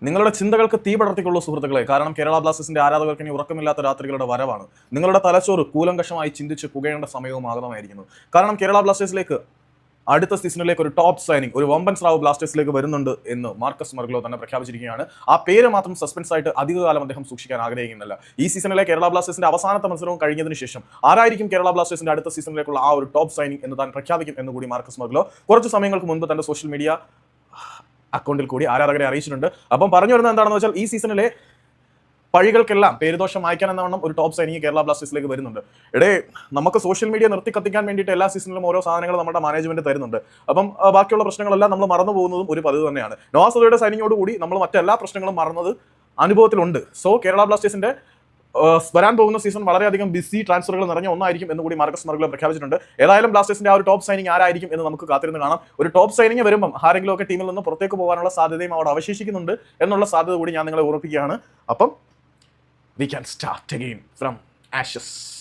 നിങ്ങളുടെ ചിന്തകൾക്ക് തീ പടർത്തിക്കൊള്ളൂ സുഹൃത്തുക്കളെ. കാരണം കേരള ബ്ലാസ്റ്റേഴ്സിന്റെ ആരാധകർക്ക് ഇനി ഉറക്കമില്ലാത്ത രാത്രികളുടെ വരവാണ്. നിങ്ങളുടെ തലച്ചോറ് കൂലങ്കഷമായി ചിന്തിച്ച് പുകയേണ്ട സമയവും ആഗതമായിരിക്കുന്നു. കാരണം കേരള ബ്ലാസ്റ്റേഴ്സിലേക്ക് അടുത്ത സീസണിലേക്ക് ഒരു ടോപ്പ് സൈനിങ്, ഒരു വമ്പൻ സ്രാവ് ബ്ലാസ്റ്റേഴ്സിലേക്ക് വരുന്നുണ്ട് എന്ന് മാർക്കസ് മർഗ്ലോ തന്നെ പ്രഖ്യാപിച്ചിരിക്കുകയാണ്. ആ പേര് മാത്രം സസ്പെൻസ് ആയിട്ട് അധികകാലം അദ്ദേഹം സൂക്ഷിക്കാൻ ആഗ്രഹിക്കുന്നില്ല. ഈ സീസണിലെ കേരള ബ്ലാസ്റ്റേഴ്സിന്റെ അവസാനത്തെ മത്സരവും കഴിഞ്ഞതിന് ശേഷം ആരായിരിക്കും കേരള ബ്ലാസ്റ്റേഴ്സിന്റെ അടുത്ത സീസണിലേക്കുള്ള ആ ഒരു ടോപ്പ് സൈനിങ് എന്ന് താൻ പ്രഖ്യാപിക്കും എന്ന് കൂടി മാർക്കസ് മർഗ്ലോ കുറച്ച് സമയങ്ങൾക്ക് മുൻപ് തന്റെ സോഷ്യൽ മീഡിയ അക്കൗണ്ടിൽ കൂടി ആരാധകരെ അറിയിച്ചിട്ടുണ്ട്. അപ്പം പറഞ്ഞു വരുന്നത് എന്താണെന്ന് വെച്ചാൽ ഈ സീസണിലെ പഴികൾക്കെല്ലാം പേരുദോഷം വായിക്കാൻ എന്നവണ്ണം ഒരു ടോപ്പ് സൈനിങ് കേരള ബ്ലാസ്റ്റേഴ്സിലേക്ക് വരുന്നുണ്ട്. നമുക്ക് സോഷ്യൽ മീഡിയ നിർത്തി കത്തിക്കാൻ വേണ്ടിയിട്ട് എല്ലാ സീസണിലും ഓരോ സാധനങ്ങൾ നമ്മുടെ മാനേജ്മെന്റ് തരുന്നുണ്ട്. അപ്പം ബാക്കിയുള്ള പ്രശ്നങ്ങളെല്ലാം നമ്മൾ മറന്നു പോകുന്നതും ഒരു പതിവ് തന്നെയാണ്. നവാസുദയുടെ സൈനിങ്ങോടുകൂടി നമ്മൾ മറ്റെല്ലാ പ്രശ്നങ്ങളും മറന്നത് അനുഭവത്തിലുണ്ട്. സോ കേരള ബ്ലാസ്റ്റേഴ്സിന്റെ വരാൻ പോകുന്ന സീസൺ വളരെയധികം ബിസി ട്രാൻസ്ഫറുകൾ നിറഞ്ഞ ഒന്നായിരിക്കും എന്ന് കൂടി മാർക്കസ് മർഗ്ലോ പ്രഖ്യാപിച്ചിട്ടുണ്ട്. ഏതായാലും ബ്ലാസ്റ്റേഴ്സിന്റെ ആ ഒരു ടോപ്പ് സൈനിങ് ആരായിരിക്കും എന്ന് നമുക്ക് കാത്തിരുന്ന് കാണാം. ഒരു ടോപ്പ് സൈനിങ് വരുമ്പം ആരെങ്കിലും ഒക്കെ ടീമിൽ നിന്ന് പുറത്തേക്ക് പോകാനുള്ള സാധ്യതയും അവിടെ അവശേഷിക്കുന്നുണ്ട് എന്നുള്ള സാധ്യത കൂടി ഞാൻ നിങ്ങളെ ഓർപ്പിക്കുകയാണ്. അപ്പം we can start again from ashes.